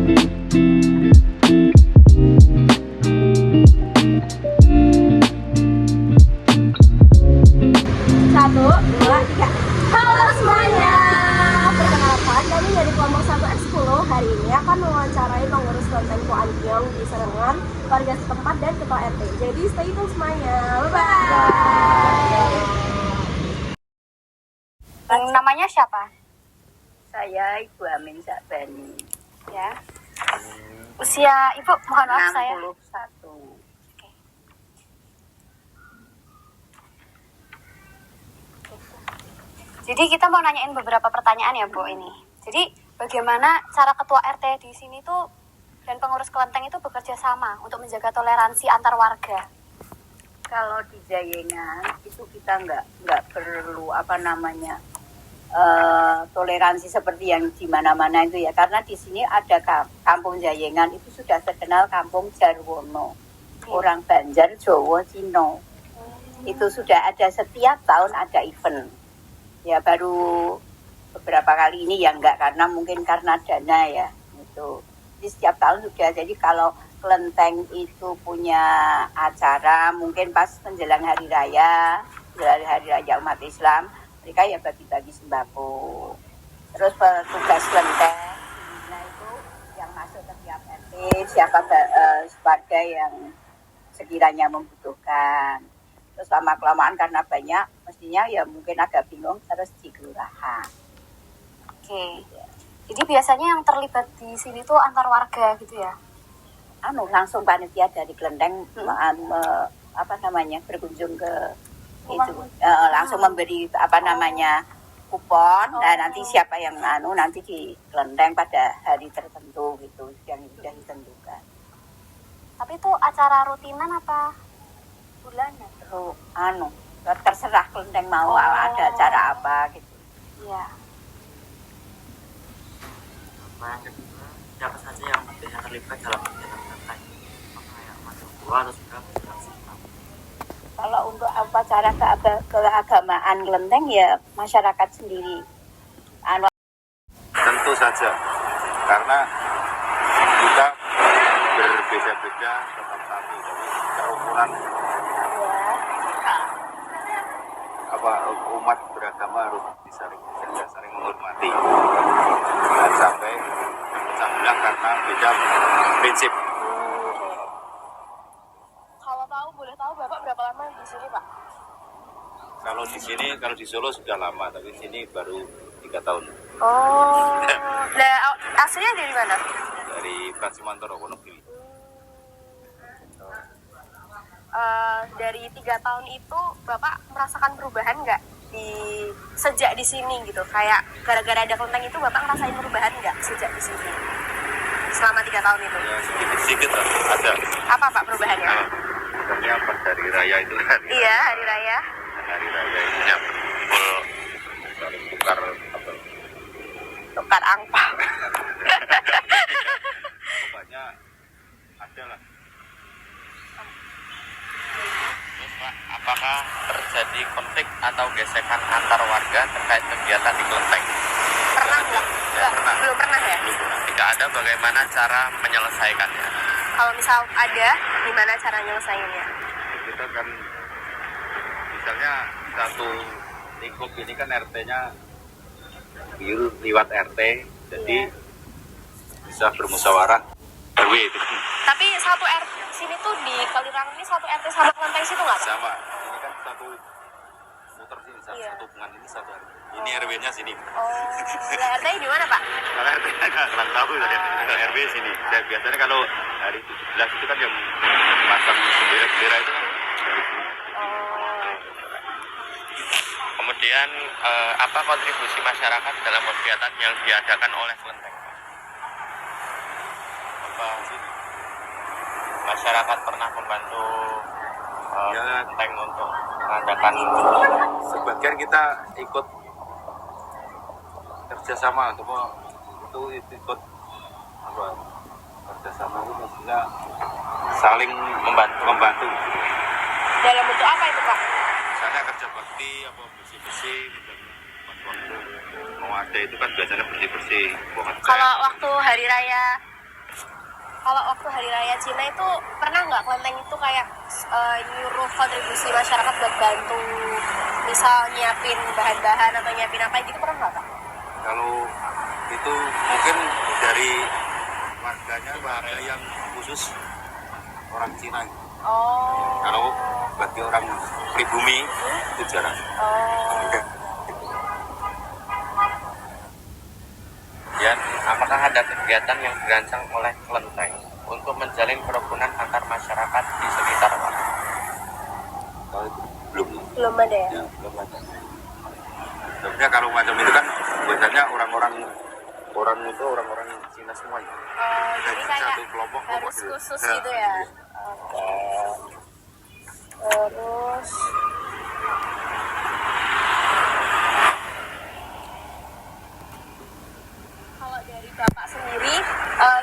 Satu, dua, tiga. Halo semuanya. Perkenalkan, kami dari kelompok 1X10 hari ini akan mewawancarai pengurus kelenteng Po Antiong di Serengan, warga setempat dan ketua RT. Jadi stay tune semuanya. Bye. Namanya siapa? Saya Ibu Amin Sakbani. Ya. Usia Ibu, mohon maaf saya. 61. Jadi kita mau nanyain beberapa pertanyaan ya Bu ini. Jadi bagaimana cara ketua RT di sini tuh dan pengurus kelenteng itu bekerja sama untuk menjaga toleransi antar warga? Kalau di Jayengan itu kita nggak perlu toleransi seperti yang di mana-mana itu ya, karena di sini ada kampung Jayengan itu sudah terkenal kampung Jarwono, orang Banjar, Jawa, Cino. Itu sudah ada, setiap tahun ada event. Ya baru beberapa kali ini ya enggak, karena mungkin karena dana ya itu. Jadi setiap tahun sudah. Jadi kalau kelenteng itu punya acara mungkin pas menjelang hari raya umat Islam, mereka ya bagi-bagi sembako. Terus petugas kelenteng nah itu yang masuk ke tiap RT, siapa warga yang sekiranya membutuhkan. Terus lama-kelamaan karena banyak, mestinya ya mungkin agak bingung, terus di kelurahan. Oke. Jadi biasanya yang terlibat di sini tuh antar warga gitu ya? Langsung panitia dari kelenteng berkunjung ke itu, langsung memberi kupon, dan nanti siapa yang nanti di kelenteng pada hari tertentu gitu yang sudah ditentukan. Tapi itu acara rutinan apa bulanan? Terserah kelenteng mau ada acara apa gitu. Iya. Yang kedua, siapa saja yang biasanya terlibat dalam kegiatan kelenteng? Apakah yang masuk tua atau sudah bersiap? Kalau untuk upacara keagamaan kelenteng ya masyarakat sendiri. Tentu saja, karena kita berbeda-beda tetap satu, jadi kerukunan umat beragama harus saling menghormati dan sampai pecah belah karena beda prinsip. Boleh tahu Bapak berapa lama di sini, Pak? Kalau di Solo sudah lama, tapi di sini baru 3 tahun. Oh. Nah, aslinya dari mana? Dari Prasimantoro, Wonogiri. Dari 3 tahun itu Bapak merasakan perubahan nggak sejak di sini gitu? Kayak gara-gara ada kelenteng itu Bapak ngerasain perubahan nggak sejak di sini? Selama 3 tahun itu? Ya, sedikit lah, ada. Apa Pak perubahannya? Misalnya pas hari raya itu kan. Iya, hari raya. Hari raya itu ya berkumpul, saling Tukar angpau. pokoknya ada lah. Terus Pak, apakah terjadi konflik atau gesekan antar warga terkait kegiatan di kelenteng? Pernah nggak? Pernah. Belum pernah ya? Belum pernah. Jika ada, bagaimana cara menyelesaikannya? Kalau misal ada, gimana cara nyelesainnya? Kita kan misalnya satu lingkup ini kan RT-nya biru lewat RT, jadi bisa bermusyawarah RW itu. Tapi satu RT sini tuh di Kalirangan ini satu RT sama kelenteng situ nggak Pak? Sama, ini kan satu muter sini, satu hubungan ini satu RT. Ini RW-nya sini. Oh, lah RT di mana Pak? Kalau RT-nya nggak kurang tahu ya, RW sini. Dan biasanya kalau hari 17 itu kan yang pasang bendera-bendera itu kan dari sini. Kemudian, apa kontribusi masyarakat dalam kegiatan yang diadakan oleh kelenteng? Apa sih? Masyarakat pernah membantu kelenteng untuk mengadakan. Sebagian kita ikut kerjasama itu ikut kerjasama itu maksudnya saling membantu. Dalam bentuk apa itu Pak? Misalnya kerja bakti bersih waktu mau ada itu kan biasanya bersih. Kalau waktu hari raya kalau waktu Hari Raya Cina itu pernah nggak kelenteng itu kayak nyuruh kontribusi masyarakat buat bantu, misal nyiapin bahan-bahan atau nyiapin apa gitu, pernah nggak Kak? Kalau itu mungkin dari warga yang khusus orang Cina. Oh. Kalau bagi orang pribumi itu jarang. Oh. Dan apakah ada kegiatan yang dirancang oleh kelenteng untuk menjalin kerukunan antar masyarakat di sekitar Watu? Kalau itu belum. Belum ada ya? Ya, belum ada. Sebenarnya kalau macam itu kan biasanya orang-orang Cina semuanya. Oh, jadi kayak satu kelompok harus gitu. khusus Ya, gitu ya? iya. Terus kalau dari Bapak sendiri,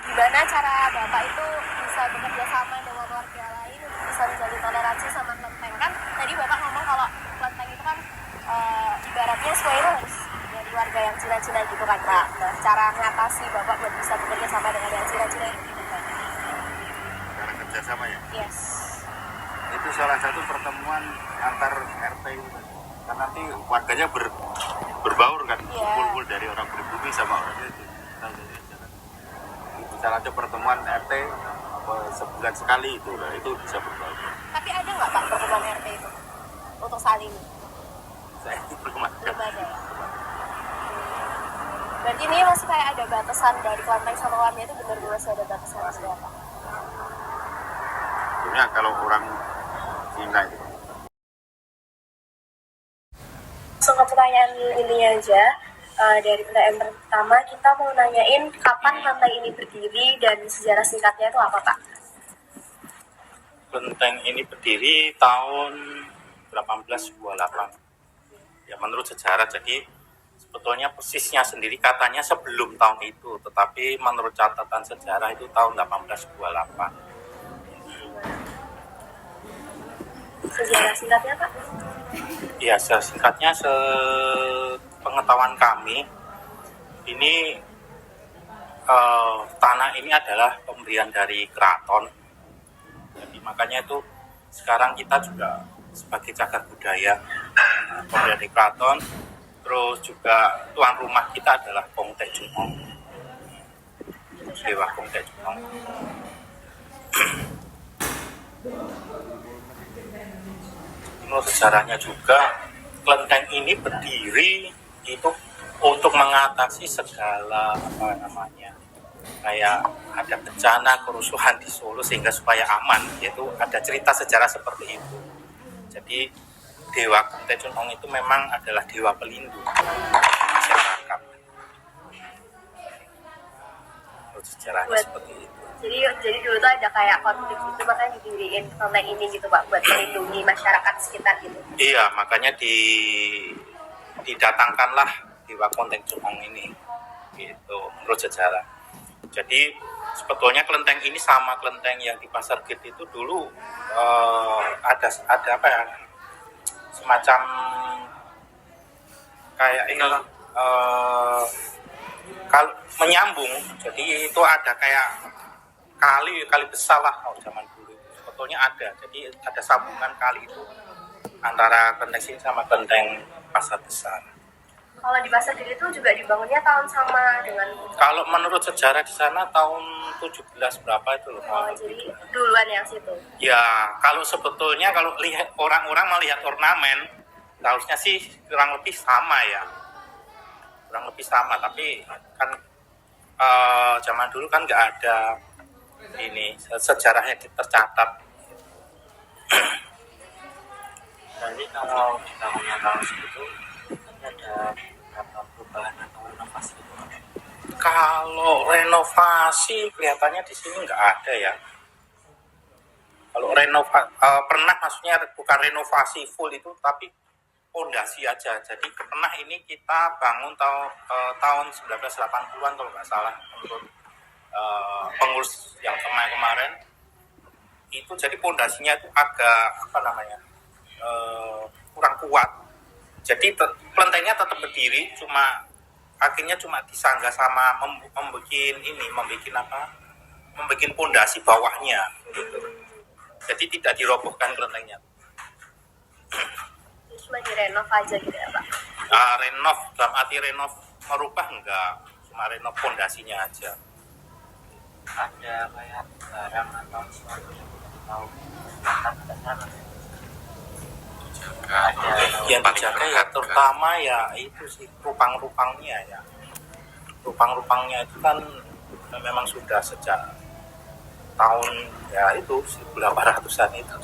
gimana cara Bapak itu bisa bekerja sama dengan warga lain untuk bisa menjadi toleransi sama kelenteng? Kan tadi Bapak ngomong kalau kelenteng itu kan ibaratnya semua itu harus dari warga yang Cina-Cina gitu kan Kak. Nah, cara ngatasi Bapak buat bisa bekerja sama dengan yang Cina-Cina itu gimana? Cara kerjasama ya. Yes. Itu salah satu pertemuan antar RT itu. Kan nanti warganya berbaur kan, Iya. kumpul dari orang pribumi sama orang itu. Itu salah satu pertemuan RT sebulan sekali itu, nah, itu bisa berbaur. Tapi ada nggak Pak pertemuan RT itu untuk saat ini? Saya itu belum ada. Belum ada ya? Berarti ini masih kayak ada batasan dari kelenteng sama Wamena itu benar-benar masih ada batasan berapa? Sebenarnya kalau orang Cina itu Langsung ke pertanyaan intinya aja. Dari pertanyaan pertama kita mau nanyain kapan kelenteng ini berdiri dan sejarah singkatnya itu apa Pak? Kelenteng ini berdiri tahun 1828. Ya menurut sejarah, jadi sebetulnya persisnya sendiri katanya sebelum tahun itu, tetapi menurut catatan sejarah itu tahun 1828. Sejarah singkatnya Pak? Ya, singkatnya sepengetahuan kami, ini tanah ini adalah pemberian dari keraton. Jadi makanya itu sekarang kita juga sebagai cagar budaya pemberian dari keraton. Terus juga tuan rumah kita adalah Kong Tek Jumong, Dewa Kong Tek Jumong. Menurut sejarahnya juga kelenteng ini berdiri itu untuk mengatasi segala kayak ada bencana kerusuhan di Solo sehingga supaya aman, yaitu ada cerita sejarah seperti itu. Jadi Dewa Kong Tek Jumong itu memang adalah dewa pelindung masyarakat. Menurut sejarahnya seperti itu. Jadi dulu tuh ada kayak konflik gitu, makanya didiriin kelenteng ini gitu Pak buat melindungi masyarakat sekitar gitu. Iya, makanya didatangkanlah Dewa Kong Tek Jumong ini, gitu menurut sejarah. Jadi sebetulnya kelenteng ini sama kelenteng yang di Pasar Gede itu dulu ada apa ya, semacam kayak ini kalau menyambung. Jadi itu ada kayak kali besar lah kalau zaman dulu. Sebetulnya ada, jadi ada sambungan kali itu antara kelenteng sini sama kelenteng Pasar Besar. Kalau di Pasar Gede itu juga dibangunnya tahun sama dengan. Kalau menurut sejarah di sana tahun 17 berapa itu loh. Oh, jadi duluan yang situ. Ya, kalau sebetulnya kalau lihat orang-orang melihat ornamen, harusnya sih kurang lebih sama ya. Kurang lebih sama, tapi kan zaman dulu kan nggak ada ini sejarahnya tercatat. Jadi kalau di tahun segitu ada berapa perubahan atau inovasi itu? Kalau renovasi kelihatannya di sini nggak ada ya. Kalau pernah, maksudnya bukan renovasi full itu, tapi pondasi aja. Jadi pernah ini kita bangun tahun 1980-an kalau nggak salah, menurut pengurus yang kemarin itu. Jadi pondasinya itu agak kurang kuat. Jadi kelentengnya tetap berdiri, cuma akhirnya cuma disanggah sama membuat membuat pondasi bawahnya gitu. Jadi tidak dirobohkan kelentengnya. Cuma direnov aja gitu ya Pak. Renov, dalam arti renov merubah enggak, cuma renov pondasinya aja. Ada kayak barang atau sesuatu yang tahu akan ke sana. Yang dijaga ya terutama ya itu sih rupang-rupangnya ya. Rupang-rupangnya itu kan memang sudah sejak tahun ya itu 1800-an itu.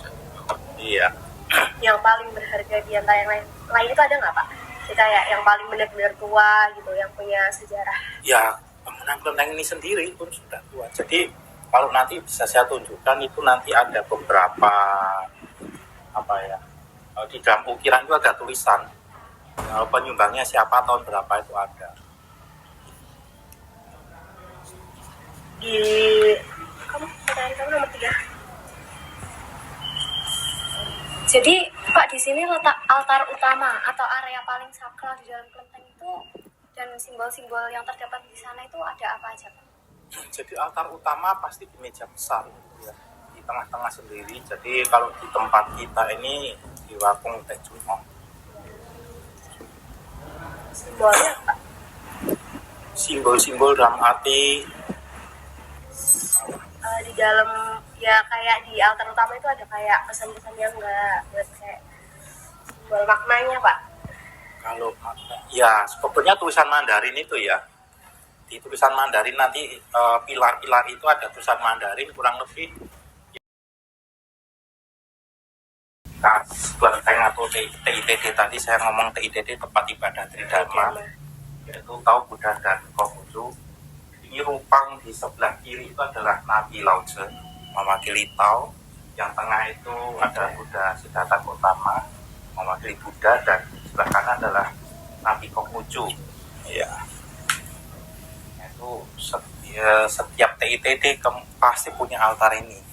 Iya. Yang paling berharga di antara yang lain itu ada nggak Pak? Kayak yang paling benar-benar tua gitu, yang punya sejarah. Ya, bangunan kelenteng ini sendiri pun sudah tua. Jadi kalau nanti bisa saya tunjukkan itu nanti ada beberapa apa ya, di dalam ukiran itu ada tulisan penyumbangnya siapa, tahun berapa itu ada. Di pertanyaan kamu nomor 3. Jadi Pak, di sini letak altar utama atau area paling sakral di dalam kelenteng itu, dan simbol-simbol yang terdapat di sana itu ada apa aja Pak? Jadi altar utama pasti di meja besar gitu ya, di tengah-tengah sendiri. Jadi kalau di tempat kita ini di Wakung Teh Junong. Simbolnya Pak? Simbol-simbol dalam arti Di dalam ya kayak di altar utama itu ada kayak pesan-pesan yang enggak kayak simbol maknanya Pak. kalau ya sebetulnya tulisan Mandarin itu ya, di tulisan Mandarin nanti pilar-pilar itu ada tulisan Mandarin kurang lebih kelenteng atau TITD tadi saya ngomong TITD tempat ibadah Tridharma, yaitu Tao Buddha dan Konghucu. Ini rupang di sebelah kiri itu adalah Nabi Lao Tse mewakili Tao, yang tengah itu adalah Buddha Siddhartha Gautama mewakili Buddha, dan sebelah kanan adalah Nabi Konghucu. Ya, itu setiap TITD pasti punya altar ini.